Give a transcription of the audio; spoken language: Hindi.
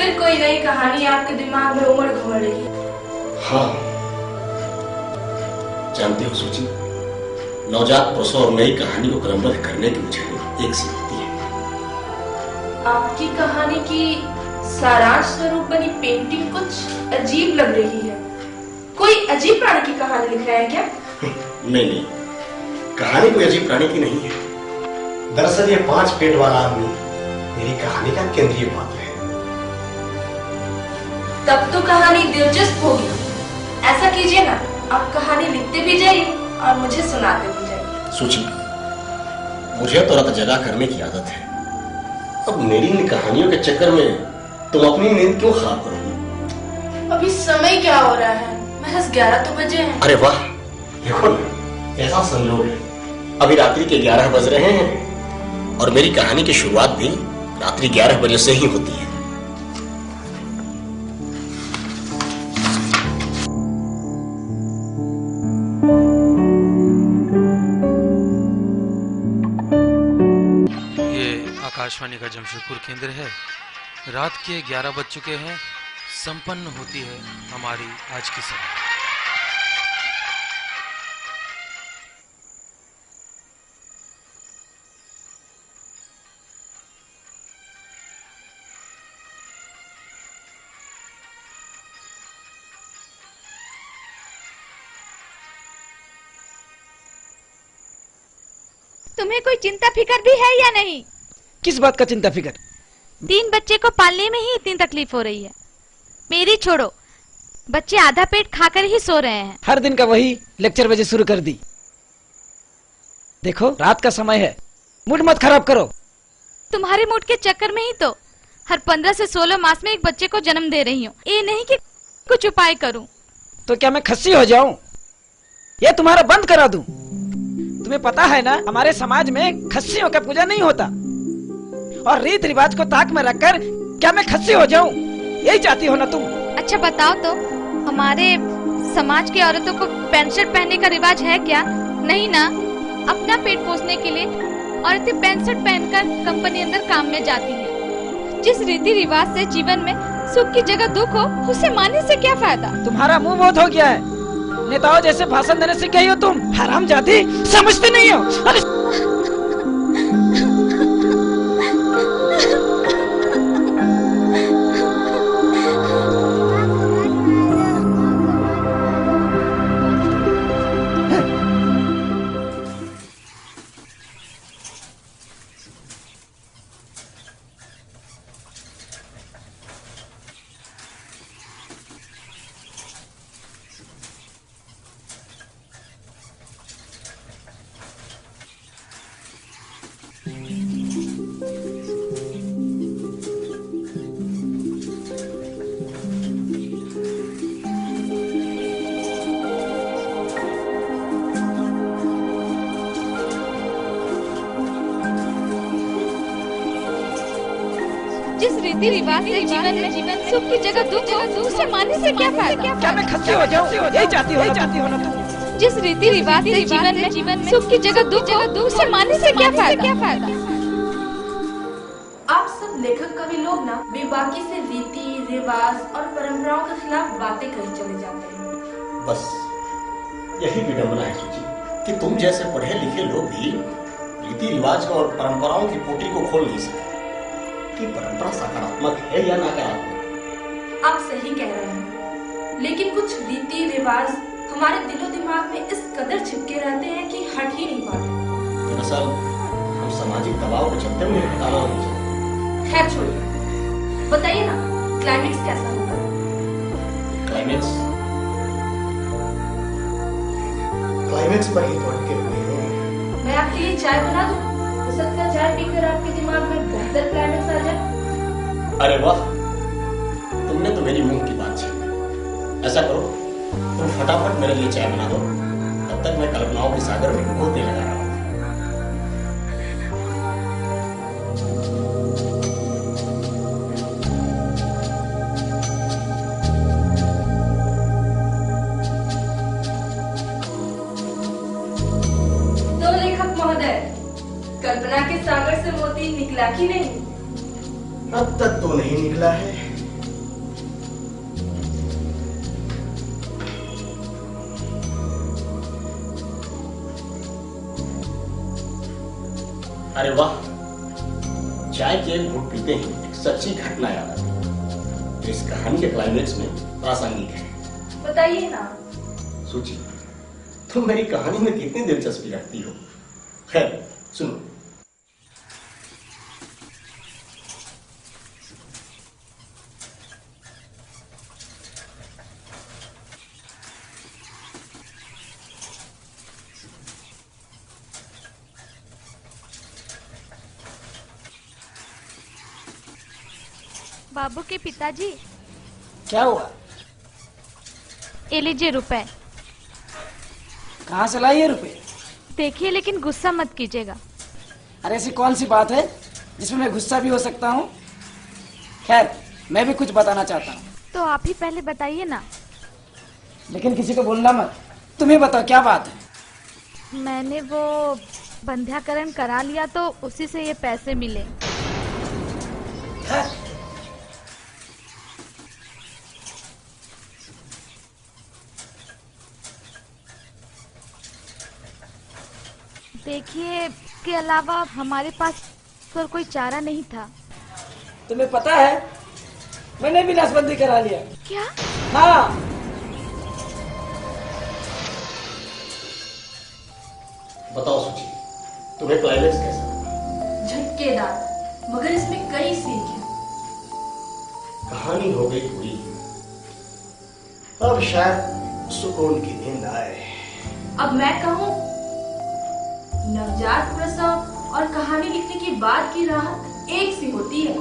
फिर कोई नई कहानी आपके दिमाग में उमड़ घुमड़ रही है? हाँ, जानती हो सूची, नवजात प्रसव और नई कहानी को क्रमबद्ध करने की मुझे एक सी होती है। आपकी कहानी की सारांश स्वरूप बनी पेंटिंग कुछ अजीब लग रही है। कोई अजीब प्राणी की कहानी लिख रहे हैं क्या? नहीं, कहानी कोई अजीब प्राणी की नहीं है। दरअसल ये 5 पेट वाला आदमी मेरी कहानी का केंद्रीय पात्र है। तब तो कहानी दिलचस्प होगी। ऐसा कीजिए ना, आप कहानी लिखते भी जाइए और मुझे सुनाते भी जाइए। सूची, मुझे तो रात जगा करने की आदत है। अब मेरी इन कहानियों के चक्कर में तुम अपनी नींद क्यों खराब करोगी? अभी समय क्या हो रहा है? महज 11 तो बजे हैं। अरे वाह, देखो ना, ऐसा संयोग है, अभी रात्रि के 11 बज रहे हैं और मेरी कहानी की शुरुआत भी रात्रि 11 बजे से ही होती है। ये आकाशवाणी का जमशेदपुर केंद्र है। रात के 11 बज चुके हैं। संपन्न होती है हमारी आज की सभा। तुम्हें कोई चिंता फिकर भी है या नहीं? किस बात का चिंता फिकर? 3 बच्चे को पालने में ही इतनी तकलीफ हो रही है। मेरी छोड़ो, बच्चे आधा पेट खाकर ही सो रहे हैं। हर दिन का वही लेक्चर बजे शुरू कर दी। देखो, रात का समय है, मूड मत खराब करो। तुम्हारे मूड के चक्कर में ही तो हर 15 से 16 मास में एक बच्चे को जन्म दे रही हूँ। ये नहीं कि कुछ उपाय करूँ। तो क्या मैं खस्सी हो जाऊं? ये तुम्हारा बंद करा दूं? तुम्हें पता है ना, हमारे समाज में खस्सियों का पूजा नहीं होता। और रीत रिवाज को ताक में रखकर क्या मैं खस्सी हो जाऊं? यही चाहती हो ना तुम? अच्छा बताओ तो, हमारे समाज की औरतों को पैंट शर्ट पहनने का रिवाज है क्या? नहीं ना। अपना पेट पोषने के लिए औरतें पैंट शर्ट पहनकर कंपनी अंदर काम में जाती हैं। जिस रीति रिवाज से जीवन में सुख की जगह दुख हो, उसे मानने से क्या फायदा? तुम्हारा मुंह बहुत हो गया है। नेताओं जैसे भाषण देने से गई हो तुम। हरामजादी, समझते नहीं हो। अरे जिस रीति रिवाज से जीवन में सुख की जगह दुख हो, उसे मानने से क्या फायदा? क्या मैं खस्सी हो जाऊं? यही चाहती हो ना तुम? जिस रीति रिवाज से जीवन में सुख की जगह दुख हो, उसे मानने से क्या फायदा? आप सब लेखक कवि लोग ना बेबाकी से रीति रिवाज और परंपराओं के खिलाफ बातें कही चले जाते हैं। बस यही विडंबना है सूची कि तुम जैसे पढ़े लिखे लोग भी रीति रिवाज और परंपराओं की पोटी को खोल नहीं सके कि परंपरा सकारात्मक है या नकारात्मक। आप सही कह रहे हैं, लेकिन कुछ रीति रिवाज हमारे दिलो दिमाग में इस कदर चिपके रहते हैं कि हट ही नहीं पाते। दरअसल हम सामाजिक दबाव के चलते हुए हटाना नहीं चाहते। खैर छोड़िए, बताइए ना, क्लाइमेक्स कैसा होगा? क्लाइमेक्स पर ही तो अटके हुए हैं। मैं आपके लिए चाय बना दूं? हो सकता है चाय पीकर आपके दिमाग में बेहतर क्लाइमेक्स आ जाए। अरे वाह, तुमने तो मेरी मुंह की बात छीन। ऐसा करो, तुम फटाफट मेरे लिए चाय बना दो, तब तक मैं कल्पनाओं के सागर में घूमने लगा रहा हूँ। तो लेखक महोदय, कल्पना के सागर से मोती निकला कि नहीं? अब तक तो नहीं निकला है, अरे वाह, चाय के एक घूंट पीते ही एक सच्ची घटना याद आ गई जो इस कहानी के क्लाइमेक्स में प्रासंगिक है। बताइए ना। सूची, तुम मेरी कहानी में कितनी दिलचस्पी रखती हो। खैर सुनो। बाबू के पिताजी, क्या हुआ? ये लीजिए रुपए। कहाँ से लाई ये रुपए? देखिए लेकिन गुस्सा मत कीजिएगा। अरे ऐसी कौन सी बात है जिसमें मैं गुस्सा भी हो सकता हूँ? खैर, मैं भी कुछ बताना चाहता हूँ। तो आप ही पहले बताइए ना। लेकिन किसी को बोलना मत। तुम्हें बताओ क्या बात है? मैंने वो बंध्याकरण करा लिया तो उसी से ये पैसे मिले। है? देखिए, के अलावा हमारे पास और कोई चारा नहीं था। तुम्हें पता है मैंने भी नसबंदी करा लिया। क्या? हाँ। बताओ सूची, तुम्हें क्लाइमेक्स कैसा लगा? झटकेदार, मगर इसमें कई सीख है। कहानी हो गई पूरी, अब शायद सुकून की नींद आए। अब मैं कहूँ, नवजात प्रसव और कहानी लिखने की बात की राहत एक सी होती है।